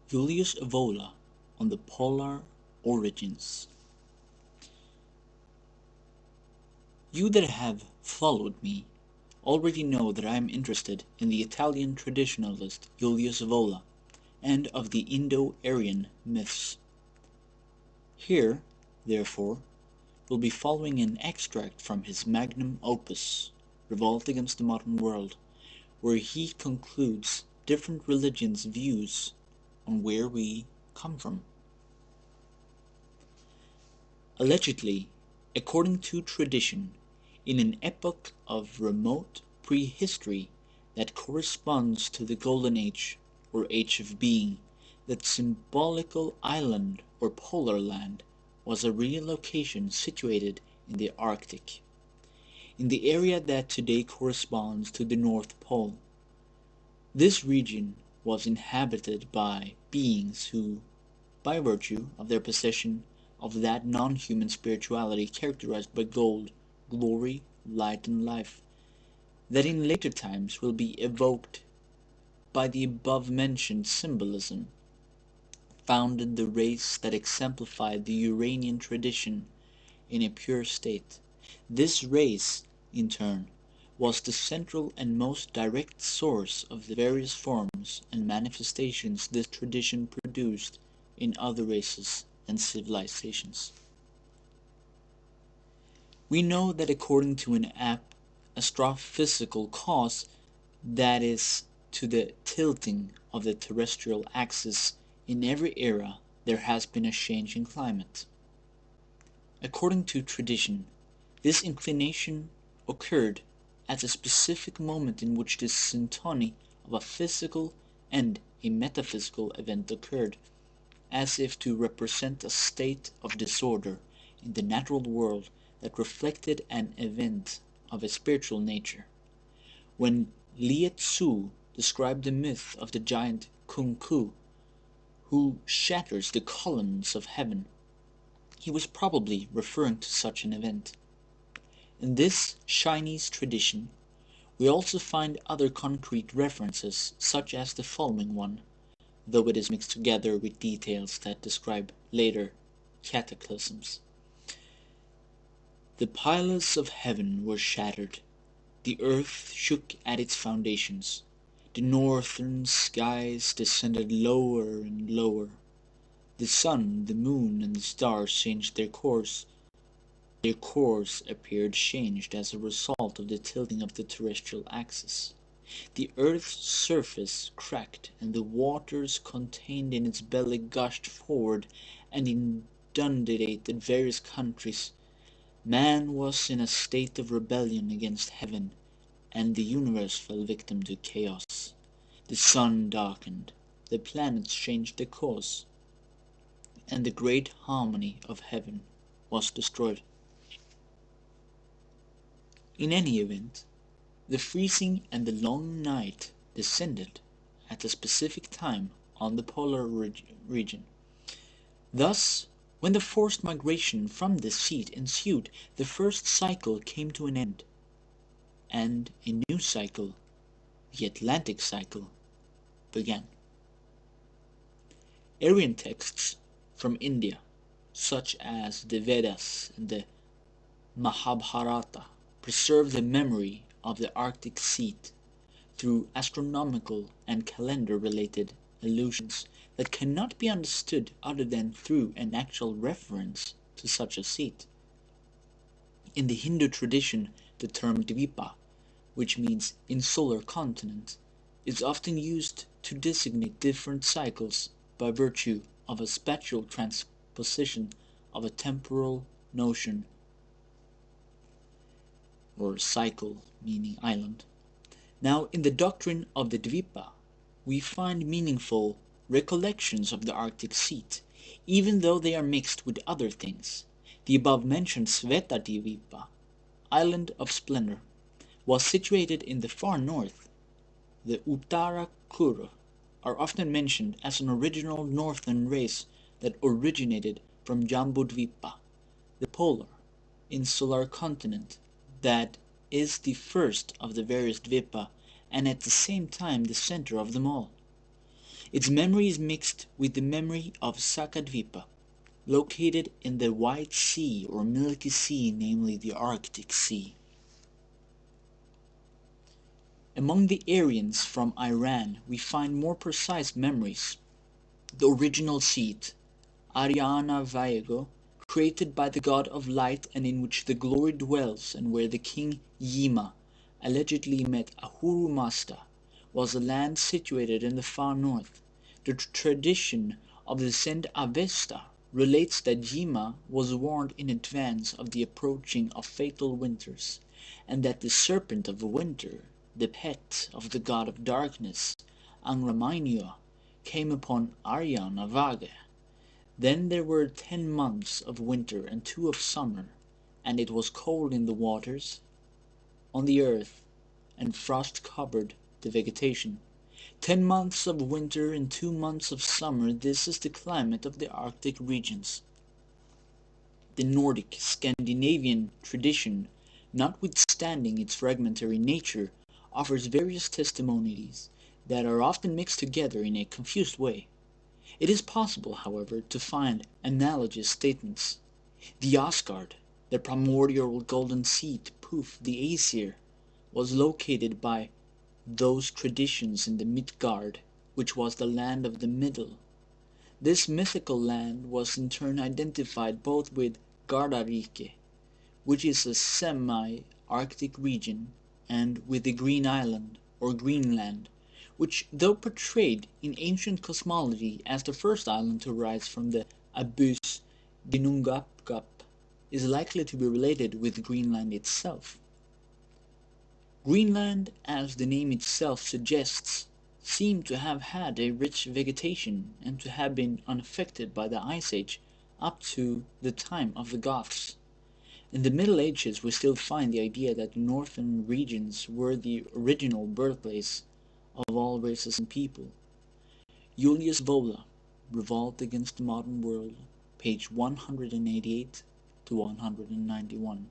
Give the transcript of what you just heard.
Julius Evola on the polar origins. You that have followed me already know that I am interested in the Italian traditionalist Julius Evola and of the Indo-Aryan myths. Here, therefore, will be following an extract from his magnum opus, Revolt Against the Modern World, where he concludes different religions' views on where we come from. Allegedly, according to tradition, in an epoch of remote prehistory that corresponds to the Golden Age, or Age of Being, that symbolical island or polar land was a real location situated in the Arctic, in the area that today corresponds to the North Pole. This region was inhabited by beings who, by virtue of their possession of that non-human spirituality characterized by gold, glory, light, and life, that in later times will be evoked by the above-mentioned symbolism, founded the race that exemplified the Uranian tradition in a pure state. This race, in turn, was the central and most direct source of the various forms and manifestations this tradition produced in other races and civilizations. We know that according to an astrophysical cause, that is, to the tilting of the terrestrial axis, in every era there has been a change in climate. According to tradition, this inclination occurred at a specific moment in which this syntony of a physical and a metaphysical event occurred, as if to represent a state of disorder in the natural world that reflected an event of a spiritual nature. When Liet Tzu described the myth of the giant Kung Ku, who shatters the columns of heaven, he was probably referring to such an event. In this Chinese tradition, we also find other concrete references, such as the following one, though it is mixed together with details that describe later cataclysms. The pillars of heaven were shattered, the earth shook at its foundations, the northern skies descended lower and lower, the sun, the moon, and the stars changed their course. Their course appeared changed as a result of the tilting of the terrestrial axis. The earth's surface cracked, and the waters contained in its belly gushed forward and inundated various countries. Man was in a state of rebellion against heaven, and the universe fell victim to chaos. The sun darkened, the planets changed their course, and the great harmony of heaven was destroyed. In any event, the freezing and the long night descended at a specific time on the polar region. Thus, when the forced migration from this seat ensued, the first cycle came to an end, and a new cycle, the Atlantic cycle, began. Aryan texts from India, such as the Vedas and the Mahabharata, preserve the memory of the Arctic seat through astronomical and calendar-related allusions that cannot be understood other than through an actual reference to such a seat. In the Hindu tradition, the term Dvipa, which means insular continent, is often used to designate different cycles by virtue of a spatial transposition of a temporal notion, or cycle meaning island. Now, in the doctrine of the Dvipa, we find meaningful recollections of the Arctic seat, even though they are mixed with other things. The above-mentioned Sveta Dvipa, island of splendor, was situated in the far north. The Uttara Kuru are often mentioned as an original northern race that originated from Jambudvipa, the polar, insular continent that is the first of the various Dvipa and at the same time the center of them all. Its memory is mixed with the memory of Sakadvipa, located in the White Sea or Milky Sea, namely the Arctic Sea. Among the Aryans from Iran we find more precise memories. The original seat, Ariana Vaego, created by the god of light and in which the glory dwells and where the king Yima allegedly met Ahura Mazda, was a land situated in the far north. The tradition of the Saint Avesta relates that Yima was warned in advance of the approaching of fatal winters, and that the serpent of winter, the pet of the god of darkness, Angramanyu, came upon Ariana Vaga. Then there were 10 months of winter and 2 of summer, and it was cold in the waters, on the earth, and frost covered the vegetation. 10 months of winter and 2 months of summer, this is the climate of the Arctic regions. The Nordic Scandinavian tradition, notwithstanding its fragmentary nature, offers various testimonies that are often mixed together in a confused way. It is possible, however, to find analogous statements. The Asgard, the primordial golden seat Puf the Aesir, was located by those traditions in the Midgard, which was the land of the middle. This mythical land was in turn identified both with Gardarike, which is a semi-Arctic region, and with the Green Island, or Greenland, which, though portrayed in ancient cosmology as the first island to rise from the abyss Ginnungagap, is likely to be related with Greenland itself. Greenland, as the name itself suggests, seemed to have had a rich vegetation and to have been unaffected by the Ice Age up to the time of the Goths. In the Middle Ages we still find the idea that the northern regions were the original birthplace of all races and people. Julius Evola, Revolt Against the Modern World, page 188 to 191.